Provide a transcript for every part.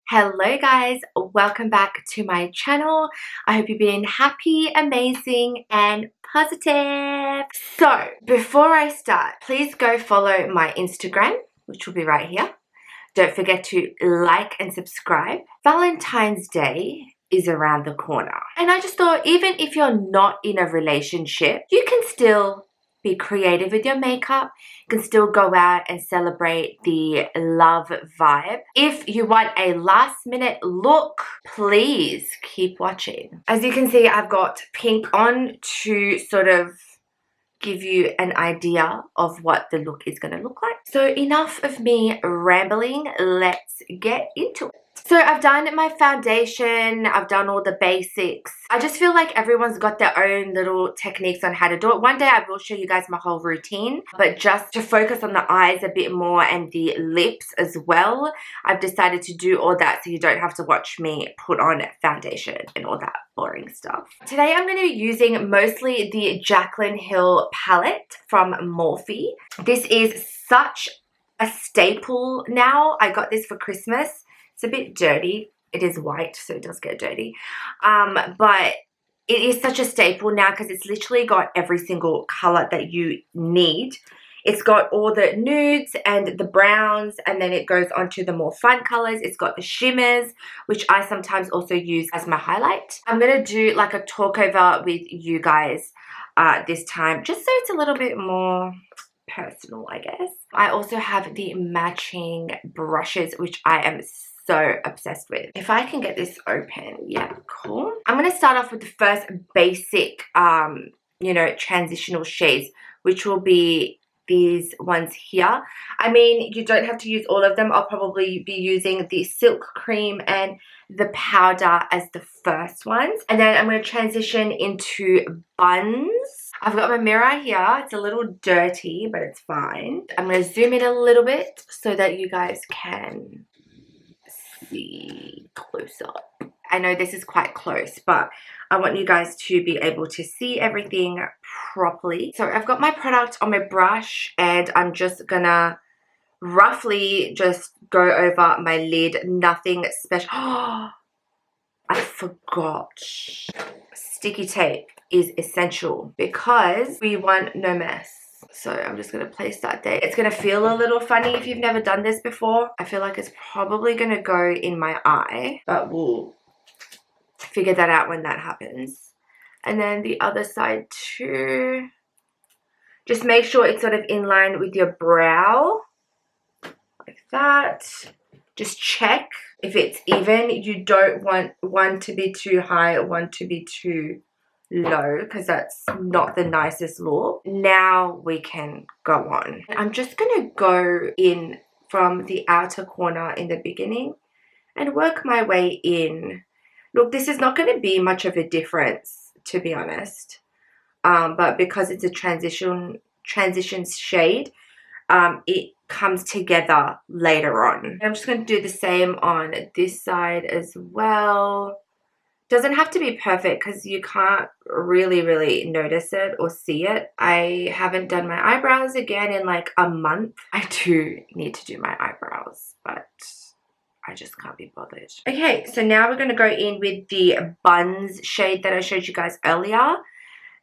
Hello guys, welcome back to my channel. I hope you've been happy, amazing and positive. So before I start, please go follow my Instagram, which will be right here. Don't forget to like and subscribe. Valentine's Day is around the corner. And I just thought, even if you're not in a relationship, you can still be creative with your makeup. You can still go out and celebrate the love vibe. If you want a last minute look, please keep watching. As you can see, I've got pink on to sort of give you an idea of what the look is going to look like. So enough of me rambling, let's get into it. So I've done my foundation, I've done all the basics. I just feel like everyone's got their own little techniques on how to do it. One day I will show you guys my whole routine, but just to focus on the eyes a bit more and the lips as well, I've decided to do all that so you don't have to watch me put on foundation and all that boring stuff. Today I'm going to be using mostly the Jaclyn Hill palette from Morphe. This is such a staple now. I got this for Christmas. It's a bit dirty. It is white, so it does get dirty. But it is such a staple now because it's literally got every single color that you need. It's got all the nudes and the browns, and then it goes on to the more fun colors. It's got the shimmers, which I sometimes also use as my highlight. I'm going to do like a talk over with you guys this time, just so it's a little bit more personal, I guess. I also have the matching brushes, which I am so obsessed with. If I can get this open, yeah, cool. I'm going to start off with the first basic, transitional shades, which will be these ones here. I mean, you don't have to use all of them. I'll probably be using the Silk Cream and the powder as the first ones. And then I'm going to transition into Buns. I've got my mirror here. It's a little dirty, but it's fine. I'm going to zoom in a little bit so that you guys can see close up. I know this is quite close, but I want you guys to be able to see everything properly. So I've got my product on my brush and I'm just gonna roughly just go over my lid. Nothing special. Oh, I forgot. Sticky tape is essential because we want no mess. So I'm just going to place that there. It's going to feel a little funny if you've never done this before. I feel like it's probably going to go in my eye, but we'll figure that out when that happens. And then the other side too. Just make sure it's sort of in line with your brow. Like that. Just check if it's even. You don't want one to be too high or one to be too low because that's not the nicest look. Now we can go on. I'm just going to go in from the outer corner in the beginning and work my way in. Look, this is not going to be much of a difference, to be honest, but because it's a transition shade, it comes together later on. I'm just going to do the same on this side as well. Doesn't have to be perfect because you can't really notice it or see it. I haven't done my eyebrows again in like a month. I do need to do my eyebrows, but I just can't be bothered. Okay, so now we're going to go in with the Buns shade that I showed you guys earlier.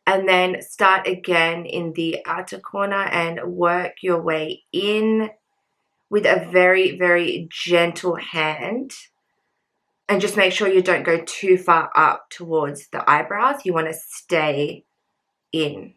And then start again in the outer corner and work your way in with a very gentle hand. And just make sure you don't go too far up towards the eyebrows. You want to stay in.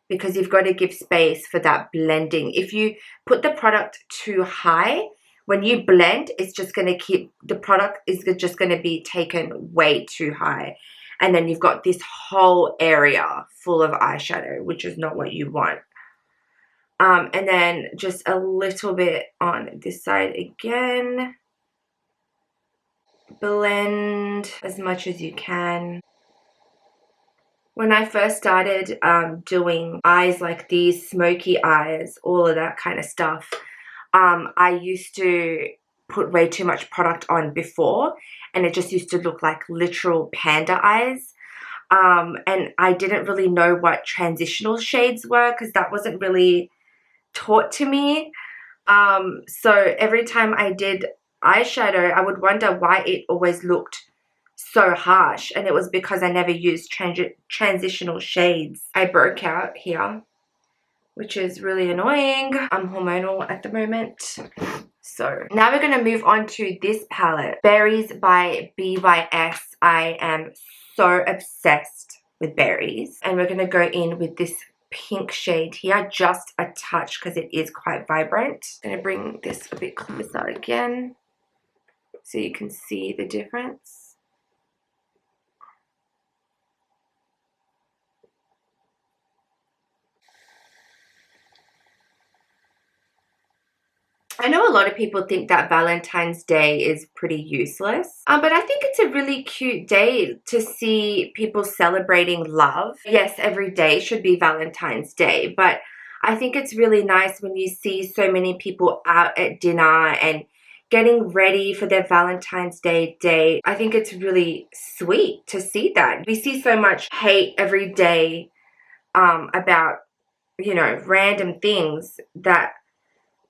Because you've got to give space for that blending. If you put the product too high, when you blend, it's just going to keep, the product is just going to be taken way too high. And then you've got this whole area full of eyeshadow, which is not what you want. And then just a little bit on this side again. Blend as much as you can. When I first started doing eyes like these, smoky eyes, all of that kind of stuff, I used to put way too much product on before, and it just used to look like literal panda eyes. And I didn't really know what transitional shades were because that wasn't really taught to me. So every time I did eyeshadow, I would wonder why it always looked so harsh, and it was because I never used transitional shades. I broke out here, which is really annoying. I'm hormonal at the moment. So now we're going to move on to this palette, Berries by BYS. I am so obsessed with berries, and we're going to go in with this pink shade here, just a touch because it is quite vibrant. I'm going to bring this a bit closer again so you can see the difference. I know a lot of people think that Valentine's Day is pretty useless, but I think it's a really cute day to see people celebrating love. Yes, every day should be Valentine's Day, but I think it's really nice when you see so many people out at dinner and getting ready for their Valentine's Day date. I think it's really sweet to see that. We see so much hate every day about, you know, random things, that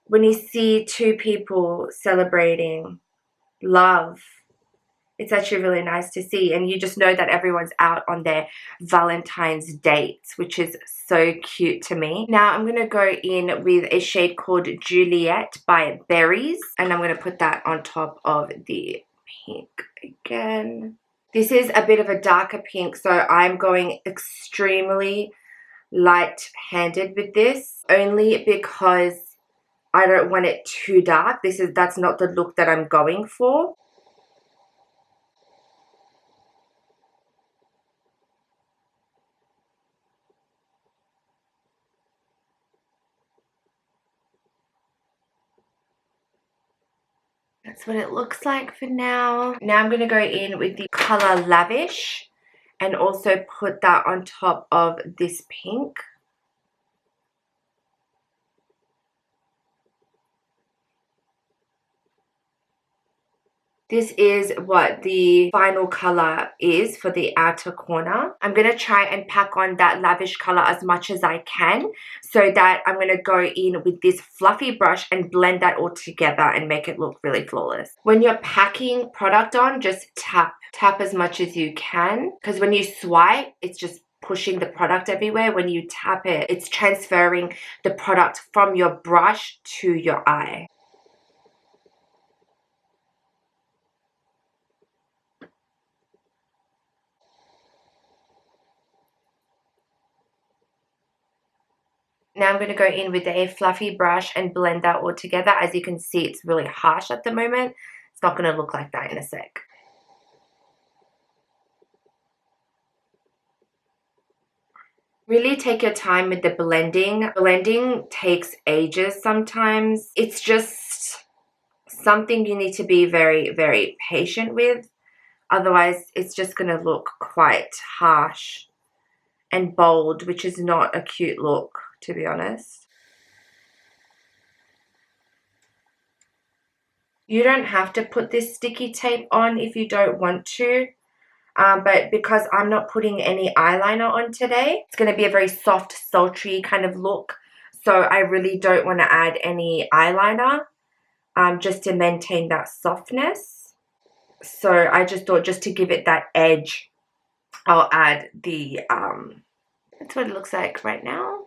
when you see two people celebrating love, it's actually really nice to see. And you just know that everyone's out on their Valentine's dates, which is so cute to me. Now I'm going to go in with a shade called Juliet by Berries, and I'm going to put that on top of the pink again. This is a bit of a darker pink, so I'm going extremely light-handed with this, only because I don't want it too dark. That's not the look that I'm going for. That's what it looks like for now. Now I'm going to go in with the color Lavish and also put that on top of this pink. This is what the final color is for the outer corner. I'm going to try and pack on that Lavish color as much as I can, so that I'm going to go in with this fluffy brush and blend that all together and make it look really flawless. When you're packing product on, just tap as much as you can, because when you swipe, it's just pushing the product everywhere. When you tap it, it's transferring the product from your brush to your eye. Now I'm going to go in with a fluffy brush and blend that all together. As you can see, it's really harsh at the moment. It's not going to look like that in a sec. Really take your time with the blending. Blending takes ages sometimes. It's just something you need to be very, very patient with. Otherwise, it's just going to look quite harsh and bold, which is not a cute look, to be honest. You don't have to put this sticky tape on if you don't want to, but because I'm not putting any eyeliner on today, it's going to be a very soft, sultry kind of look. So I really don't want to add any eyeliner, just to maintain that softness. So I just thought, just to give it that edge, I'll add the, that's what it looks like right now.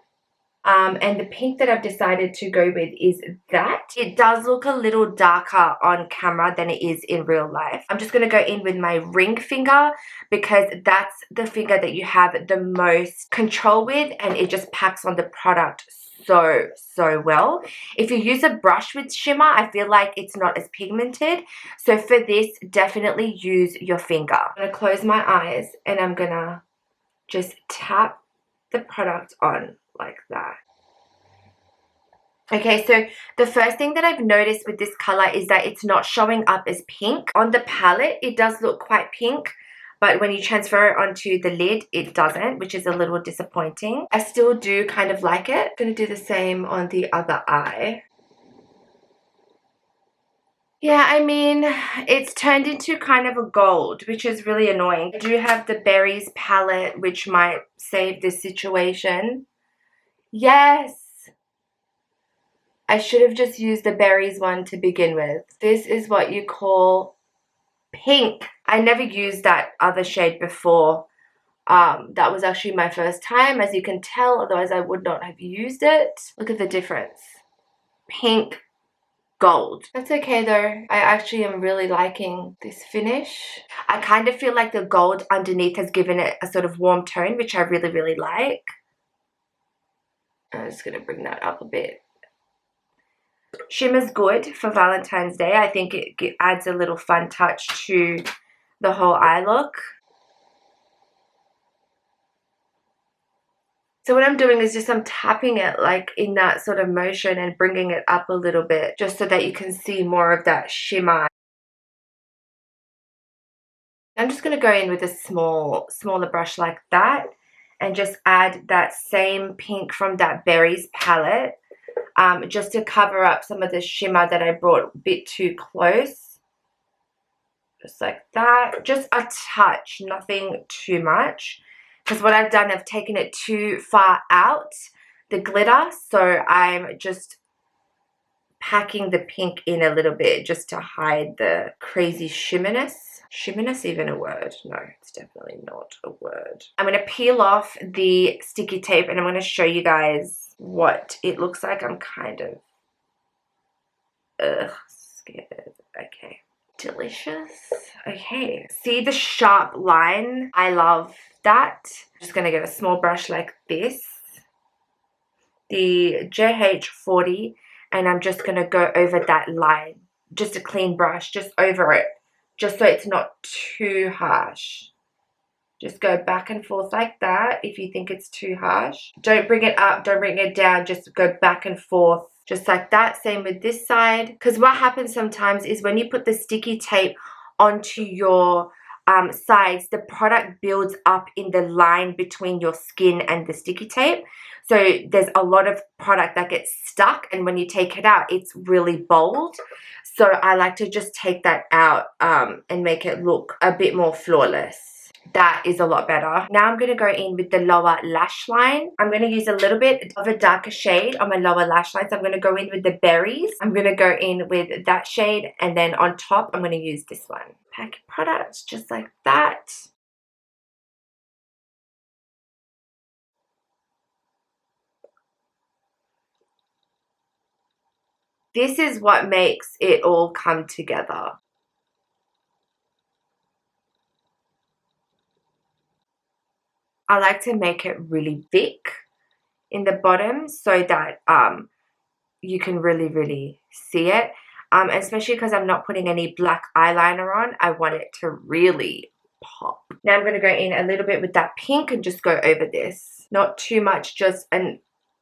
And the pink that I've decided to go with is that. It does look a little darker on camera than it is in real life. I'm just going to go in with my ring finger, because that's the finger that you have the most control with, and it just packs on the product so well. If you use a brush with shimmer, I feel like it's not as pigmented. So for this, definitely use your finger. I'm going to close my eyes and I'm going to just tap the product on like that. Okay, so the first thing that I've noticed with this color is that it's not showing up as pink. On the palette, it does look quite pink, but when you transfer it onto the lid, it doesn't, which is a little disappointing. I still do kind of like it. I'm going to do the same on the other eye. Yeah, I mean, it's turned into kind of a gold, which is really annoying. I do have the Berries palette, which might save this situation. Yes. I should have just used the berries one to begin with. This is what you call pink. I never used that other shade before. That was actually my first time, as you can tell, otherwise I would not have used it. Look at the difference. Pink, gold. That's okay though. I actually am really liking this finish. I kind of feel like the gold underneath has given it a sort of warm tone, which I really, really like. I'm just going to bring that up a bit. Shimmer's good for Valentine's Day. I think it adds a little fun touch to the whole eye look. So what I'm doing is just I'm tapping it like in that sort of motion and bringing it up a little bit just so that you can see more of that shimmer. I'm just going to go in with a smaller brush like that and just add that same pink from that Berries palette just to cover up some of the shimmer that I brought a bit too close. Just like that. Just a touch, nothing too much. Because what I've done, I've taken it too far out, the glitter. So I'm just packing the pink in a little bit just to hide the crazy shimmerness. Shimmerness even a word? No, it's definitely not a word. I'm going to peel off the sticky tape and I'm going to show you guys what it looks like. I'm kind of scared. Okay. Delicious. Okay. See the sharp line? I love that. I'm just going to get a small brush like this. The JH40, and I'm just going to go over that line. Just a clean brush, just over it. Just so it's not too harsh. Just go back and forth like that if you think it's too harsh. Don't bring it up, don't bring it down. Just go back and forth. Just like that. Same with this side. Because what happens sometimes is when you put the sticky tape onto your sides, the product builds up in the line between your skin and the sticky tape. So there's a lot of product that gets stuck, and when you take it out, it's really bold. So I like to just take that out and make it look a bit more flawless. That is a lot better. Now I'm going to go in with the lower lash line. I'm going to use a little bit of a darker shade on my lower lash line. So I'm going to go in with the Berries. I'm going to go in with that shade, and then on top I'm going to use this one. Pack products just like that. This is what makes it all come together. I like to make it really thick in the bottom so that you can really see it. Especially because I'm not putting any black eyeliner on. I want it to really pop. Now I'm going to go in a little bit with that pink and just go over this. Not too much, just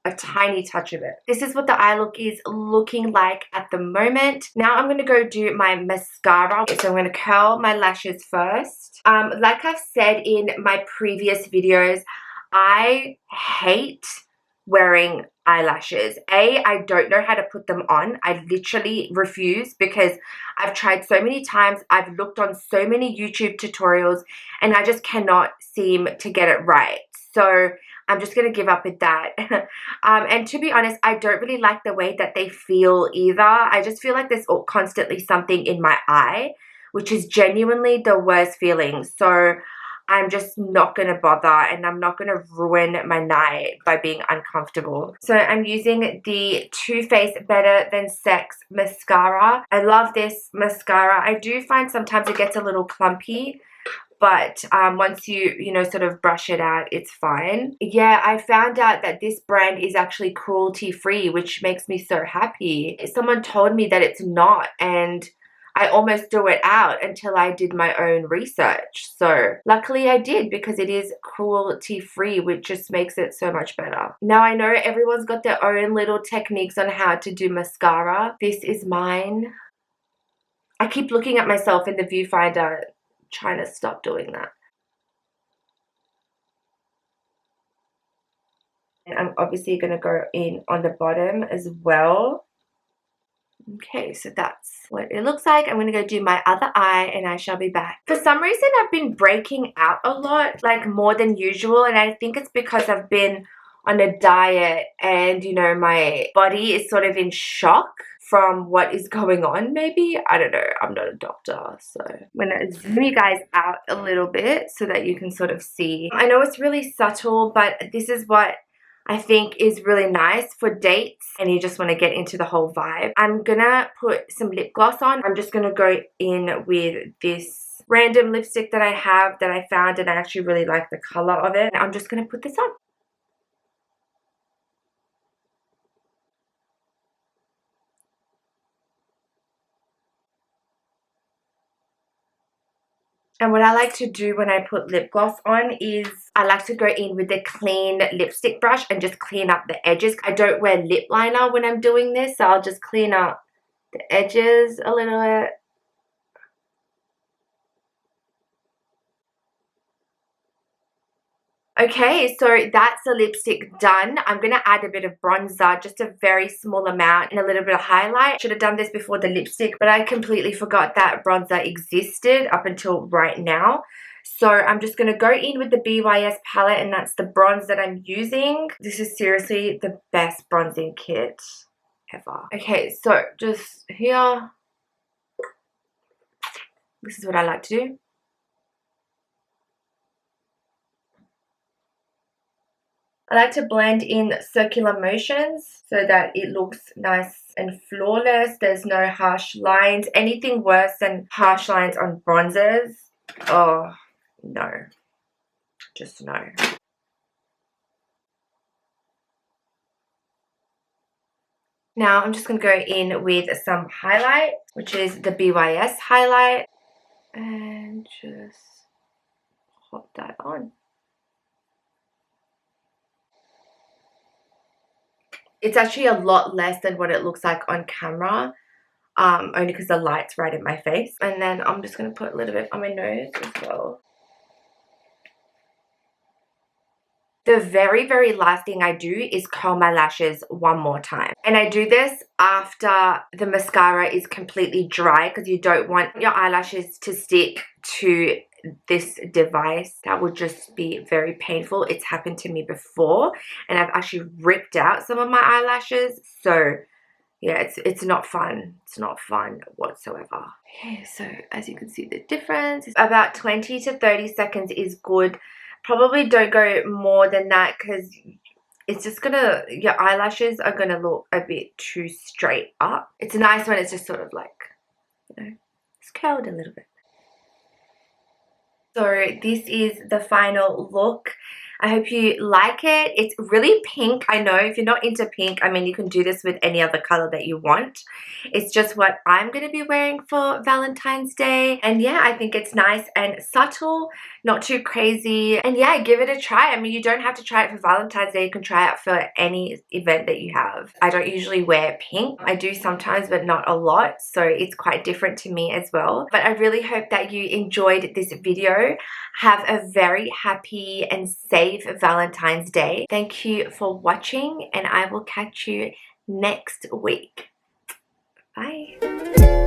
a tiny touch of it. This is what the eye look is looking like at the moment. Now I'm going to go do my mascara. So I'm going to curl my lashes first. Like I've said in my previous videos, I hate wearing eyelashes. I don't know how to put them on. I literally refuse because I've tried so many times. I've looked on so many YouTube tutorials and I just cannot seem to get it right. So I'm just going to give up with that. And to be honest, I don't really like the way that they feel either. I just feel like there's constantly something in my eye, which is genuinely the worst feeling. So I'm just not going to bother, and I'm not going to ruin my night by being uncomfortable. So I'm using the Too Faced Better Than Sex mascara. I love this mascara. I do find sometimes it gets a little clumpy, but once you know, sort of brush it out, it's fine. Yeah, I found out that this brand is actually cruelty-free, which makes me so happy. Someone told me that it's not, and I almost threw it out until I did my own research. So luckily I did, because it is cruelty-free, which just makes it so much better. Now I know everyone's got their own little techniques on how to do mascara. This is mine. I keep looking at myself in the viewfinder, trying to stop doing that. And I'm obviously going to go in on the bottom as well. Okay, so that's what it looks like. I'm going to go do my other eye and I shall be back. For some reason, I've been breaking out a lot, like more than usual. And I think it's because I've been on a diet and, you know, my body is sort of in shock from what is going on, maybe. I don't know. I'm not a doctor, so I'm gonna zoom you guys out a little bit so that you can sort of see. I know it's really subtle, but this is what I think is really nice for dates and you just want to get into the whole vibe. I'm gonna put some lip gloss on. I'm just gonna go in with this random lipstick that I have that I found, and I actually really like the color of it. I'm just gonna put this on. And what I like to do when I put lip gloss on is I like to go in with a clean lipstick brush and just clean up the edges. I don't wear lip liner when I'm doing this, so I'll just clean up the edges a little bit. Okay, so that's the lipstick done. I'm going to add a bit of bronzer, just a very small amount, and a little bit of highlight. Should have done this before the lipstick, but I completely forgot that bronzer existed up until right now. So I'm just going to go in with the BYS palette, and that's the bronze that I'm using. This is seriously the best bronzing kit ever. Okay, so just here. This is what I like to do. I like to blend in circular motions so that it looks nice and flawless. There's no harsh lines. Anything worse than harsh lines on bronzers, oh no, just no. Now I'm just going to go in with some highlight, which is the BYS highlight, and just pop that on. It's actually a lot less than what it looks like on camera, only because the light's right in my face. And then I'm just going to put a little bit on my nose as well. The very, very last thing I do is curl my lashes one more time. And I do this after the mascara is completely dry because you don't want your eyelashes to stick to this device. That would just be very painful. It's happened to me before and I've actually ripped out some of my eyelashes. So yeah, it's not fun. It's not fun whatsoever. Okay, so as you can see the difference, about 20 to 30 seconds is good. Probably don't go more than that because it's just gonna, your eyelashes are gonna look a bit too straight up. It's nice when it's just sort of like, you know, it's curled a little bit. So this is the final look. I hope you like it. It's really pink. I know if you're not into pink, I mean, you can do this with any other color that you want. It's just what I'm going to be wearing for Valentine's Day. And yeah, I think it's nice and subtle, not too crazy. And yeah, give it a try. I mean, you don't have to try it for Valentine's Day. You can try it for any event that you have. I don't usually wear pink. I do sometimes, but not a lot. So it's quite different to me as well. But I really hope that you enjoyed this video. Have a very happy and safe Valentine's Day. Thank you for watching and I will catch you next week. Bye.